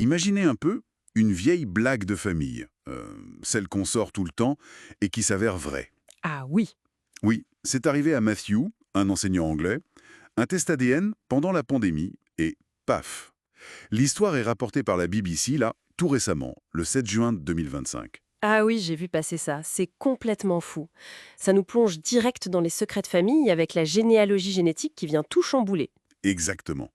Imaginez un peu une vieille blague de famille, celle qu'on sort tout le temps et qui s'avère vraie. Ah oui, Oui, c'est arrivé à Matthew, un enseignant anglais, un test ADN pendant la pandémie et paf. L'histoire est rapportée par la BBC, là, tout récemment, le 7 juin 2025. ah oui, j'ai vu passer ça. C'est complètement fou. Ça nous plonge direct dans les secrets de famille avec la généalogie génétique qui vient tout chambouler. Exactement.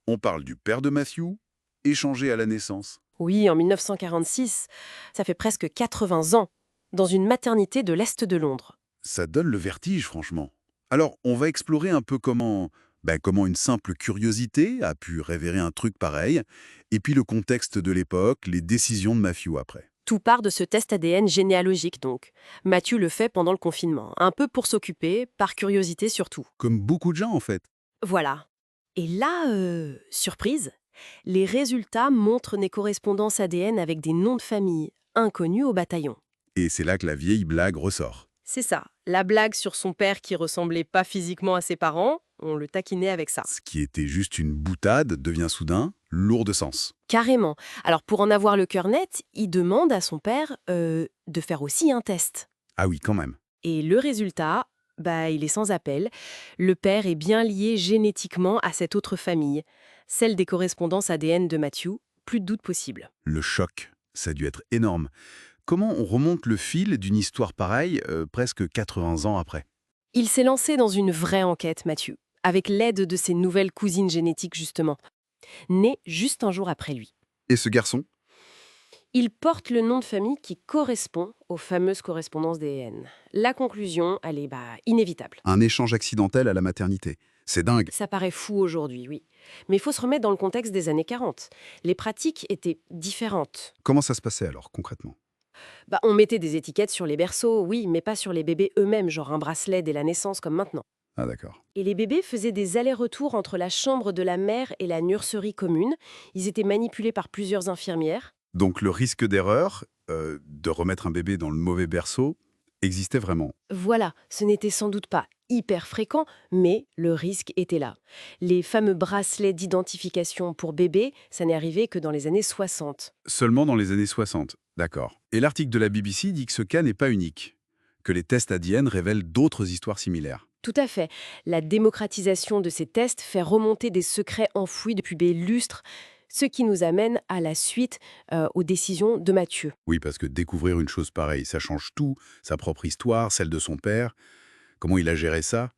On parle du père de Matthew, échangé à la naissance. Oui, en 1946, ça fait presque 80 ans, dans une maternité de l'Est de Londres. Ça donne le vertige, franchement. Alors, on va explorer un peu comment une simple curiosité a pu révéler un truc pareil, et puis le contexte de l'époque, les décisions de Matthew après. Tout part de ce test ADN généalogique donc. Mathieu le fait pendant le confinement, un peu pour s'occuper, par curiosité surtout. Comme beaucoup de gens, en fait. Voilà. Et là, surprise, les résultats montrent des correspondances ADN avec des noms de famille inconnus au bataillon. Et c'est là que la vieille blague ressort. C'est ça. La blague sur son père qui ressemblait pas physiquement à ses parents, on le taquinait avec ça. Ce qui était juste une boutade devient soudain lourd de sens. Carrément. Alors pour en avoir le cœur net, il demande à son père de faire aussi un test. Ah oui, quand même. Et le résultat, bah, il est sans appel. Le père est bien lié génétiquement à cette autre famille, celle des correspondances ADN de Matthew, plus de doute possible. Le choc, ça a dû être énorme. Comment on remonte le fil d'une histoire pareille, presque 80 ans après? Il s'est lancé dans une vraie enquête, Matthew, avec l'aide de ses nouvelles cousines génétiques justement, nées juste un jour après lui. Et ce garçon? Il porte le nom de famille qui correspond aux fameuses correspondances d'ADN. La conclusion, elle est inévitable. Un échange accidentel à la maternité. C'est dingue. Ça paraît fou aujourd'hui, oui. Mais il faut se remettre dans le contexte des années 40. Les pratiques étaient différentes. Comment ça se passait alors, concrètement? On mettait des étiquettes sur les berceaux, oui, mais pas sur les bébés eux-mêmes, genre un bracelet dès la naissance comme maintenant. Ah d'accord. Et les bébés faisaient des allers-retours entre la chambre de la mère et la nurserie commune. Ils étaient manipulés par plusieurs infirmières. Donc le risque d'erreur, de remettre un bébé dans le mauvais berceau, existait vraiment. Voilà, ce n'était sans doute pas hyper fréquent, mais le risque était là. Les fameux bracelets d'identification pour bébés, ça n'est arrivé que dans les années 60. Seulement dans les années 60, d'accord. Et l'article de la BBC dit que ce cas n'est pas unique, que les tests ADN révèlent d'autres histoires similaires. Tout à fait. La démocratisation de ces tests fait remonter des secrets enfouis depuis des lustres, ce qui nous amène à la suite aux décisions de Mathieu. Oui, parce que découvrir une chose pareille, ça change tout, sa propre histoire, celle de son père, comment il a géré ça,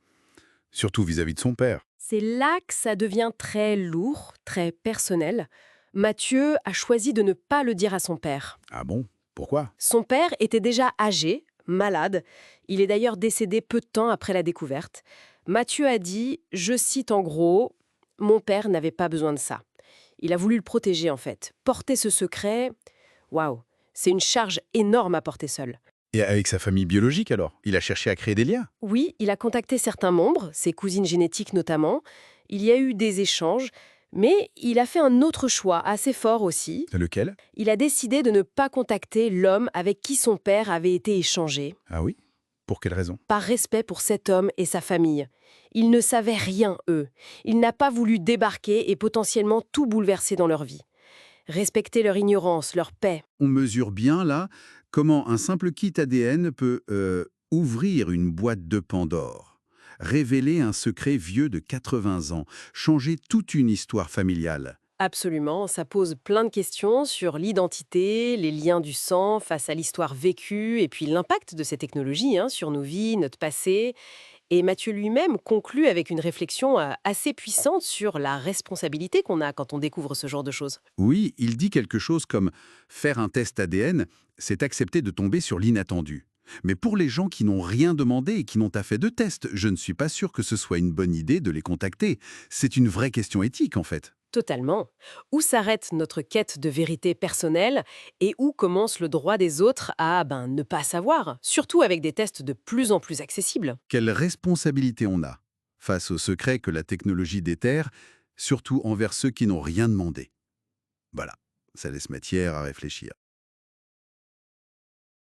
surtout vis-à-vis de son père. C'est là que ça devient très lourd, très personnel. Mathieu a choisi de ne pas le dire à son père. Ah bon? Pourquoi? Son père était déjà âgé, malade. Il est d'ailleurs décédé peu de temps après la découverte. Mathieu a dit, je cite en gros, mon père n'avait pas besoin de ça. Il a voulu le protéger en fait. Porter ce secret, waouh, c'est une charge énorme à porter seul. Et avec sa famille biologique alors? Il a cherché à créer des liens? Oui, il a contacté certains membres, ses cousines génétiques notamment. Il y a eu des échanges, mais il a fait un autre choix assez fort aussi. Lequel? Il a décidé de ne pas contacter l'homme avec qui son père avait été échangé, Ah oui? Pour quelle raison? par respect pour cet homme et sa famille. Ils ne savaient rien, eux. Il n'a pas voulu débarquer et potentiellement tout bouleverser dans leur vie. Respecter leur ignorance, leur paix. On mesure bien là comment un simple kit ADN peut ouvrir une boîte de Pandore, révéler un secret vieux de 80 ans, changer toute une histoire familiale. Absolument, ça pose plein de questions sur l'identité, les liens du sang face à l'histoire vécue et puis l'impact de ces technologies sur nos vies, notre passé. Et Mathieu lui-même conclut avec une réflexion assez puissante sur la responsabilité qu'on a quand on découvre ce genre de choses. Oui, il dit quelque chose comme faire un test ADN, c'est accepter de tomber sur l'inattendu. Mais pour les gens qui n'ont rien demandé et qui n'ont pas fait de test, je ne suis pas sûr que ce soit une bonne idée de les contacter. C'est une vraie question éthique en fait. Totalement. Où s'arrête notre quête de vérité personnelle et où commence le droit des autres à ne pas savoir, surtout avec des tests de plus en plus accessibles. Quelle responsabilité on a face aux secrets que la technologie déterre, surtout envers ceux qui n'ont rien demandé. Voilà, ça laisse matière à réfléchir.